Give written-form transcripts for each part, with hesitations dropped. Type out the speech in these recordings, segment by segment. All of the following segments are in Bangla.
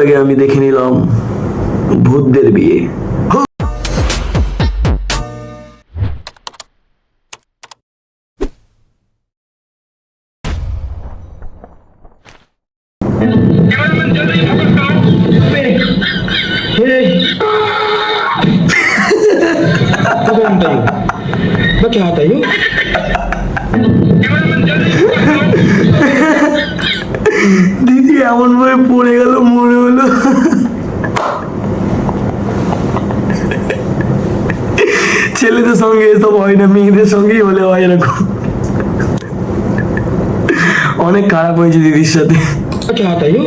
আগে আমি দেখে নিলাম ভূতদের বিয়ে। क्या आता है দিদি এমন ভাবে পড়ে গেল মনে হলো ছেলেদের সঙ্গে এসব হয় না, মেয়েদের সঙ্গেই হলে হয় এরকম। অনেক খারাপ হয়েছে দিদির সাথে। क्या आता है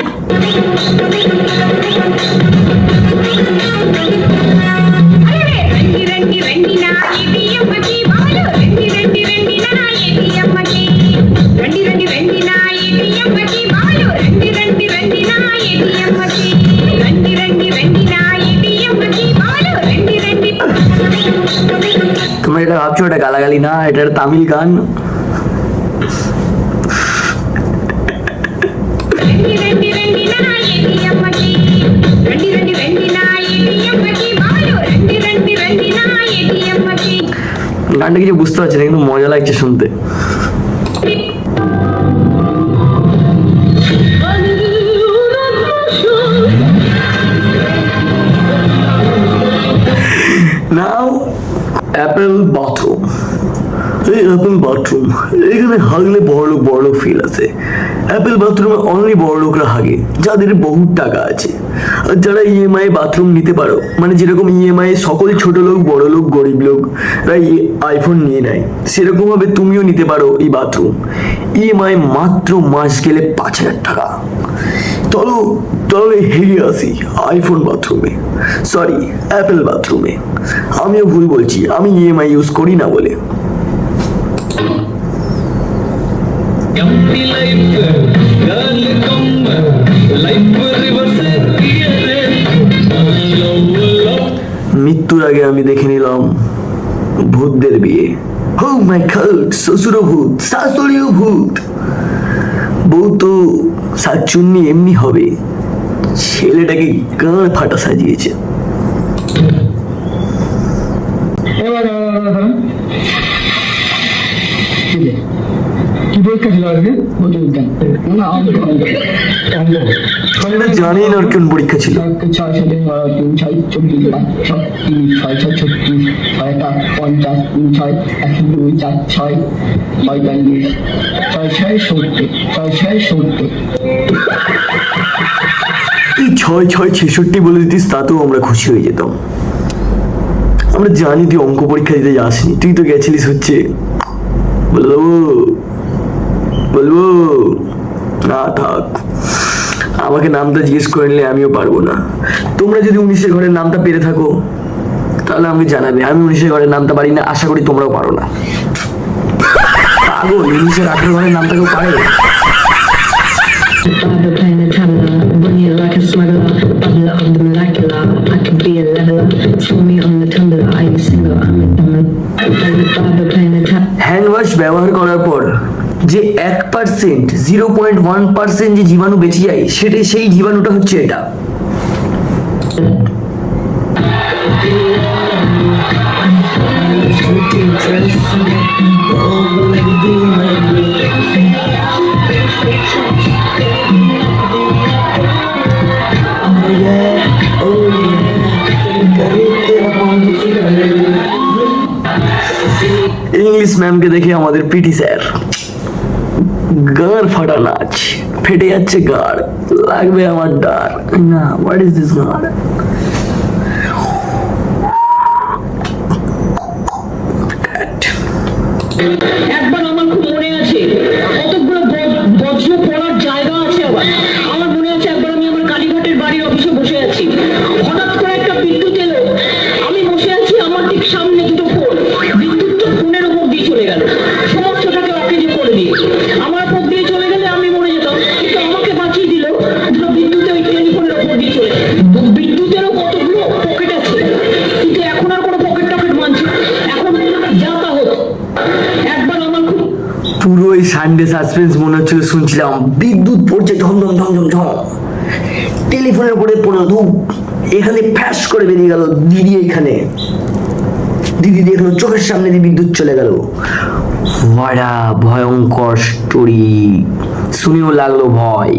তোমরা এটা ভাবছো এটা গালাগালি না, এটা একটা তামিল গান। গানটা কিছু বুঝতে পারছি না কিন্তু মজা লাগছে শুনতে। নাও অ্যাপেল বাথরুম। এই অ্যাপেল বাথরুম এখানে হাগলে বড়লোক ফিল আছে। অ্যাপেল বাথরুমে অনলি বড়লোকরা হাগে যাদের বহু টাকা আছে। আর যারা ইএমআই বাথরুম নিতে পারো, মানে যেরকম ইএমআই সকল ছোট লোক বড় লোক গরিব লোকরা আইফোন নিয়ে নেয়, সেরকম ভাবে তুমিও নিতে পারো এই বাথরুম। ইএমআই মাত্র মাস গেলে 5,000 টাকা। চলো হেরে আসি আইফোন বাথরুমে, সরি অ্যাপেল বাথরুমে। আমিও ভুল বলছি, আমি ইএমআই ইউজ করি না বলে। মৃত্যুর আগে আমি দেখে নিলাম ভূতদের বিয়ে। ও মাই গড, শ্বশুরও ভূত শাশুড়িও ভূত। বউ তো সাতচুন্নি এমনি হবে, ছেলেটাকে গাঁড় ফাটা সাজিয়েছে। জানি না কোন পরীক্ষা ছিল। এই 666 বলে দিতিস তাতেও আমরা খুশি হয়ে যেতাম। আমরা জানি তুই অঙ্ক পরীক্ষা দিতে যাসনি, তুই তো গেছিলিস হচ্ছে বলবো না থাক। আমাকে নামটা জিজ্ঞেস করে নিলে আমিও পারবো না। তোমরা যদি 19 ঘরের নামটা পেরে থাকো তাহলে আমাকে জানাবে। আমি 19 ঘরের নামটা পারি না, আশা করি তোমরাও পারো না। পাগল, 18 ঘরের নামটা কেউ পারে? Father playing the tabla, bunny like a smuggler, bubbler of the molecular. I could be a leveler, throw me on the tumbler. Are you single? I'm a dumber. Father playing the tabla. Hand wash ব্যবহার করার পর যে 1%, 0.1% যে জীবাণু বেঁচে যায়, সেটা সেই জীবাণুটা হচ্ছে এটা। ইংলিশ ম্যামকে দেখে আমাদের পিটি স্যার গাড় ফাটা নাচ, ফেটে যাচ্ছে গাড়, লাগবে আমার ডার না। হোয়াট ইজ দিস গাড়? একবার আমার খুব মনে আছে, কতগুলো বজ্র পড়ার জায়গা আছে। আবার আমার মনে আছে একবার আমি আমার কালীঘাটের বাড়ির অফিসে বসে আছি, হঠাৎ করে একটা বিদ্যুৎ এলো। আমি বসে আছি, আমার ঠিক সামনে দুটো ফোন, বিদ্যুৎ তো ফোনের উপর দিয়ে চলে গেল, সমস্তটাকে অকেজে করে দিয়ে। আমার উপর দিয়ে চলে গেলে আমি মরে যেতাম, কিন্তু আমাকে বাঁচিয়ে দিল দুটো বিদ্যুতে ওই টেলিফোনের উপর দিয়ে চলে। বিদ্যুতেরও কতগুলো পকেট আছে, কিন্তু এখন আর কোনো পকেট টকেট মানছে, এখন যাতায়াত। একবার আমার খুব পুরো এই সানডে সাসপেন্স মনে হচ্ছিল, শুনছিলাম বিদ্যুৎ পড়ছে ঝমঝম ঝমঝম ঝম, টেলিফোনের উপরে পড়লো ধূপ, এখানে ফ্যাশ করে বেরিয়ে গেল দিদি। এখানে দিদি দেখলো চোখের সামনে দিয়ে বিদ্যুৎ চলে গেল। বড়া ভয়ঙ্কর স্টোরি, শুনেও লাগলো ভয়।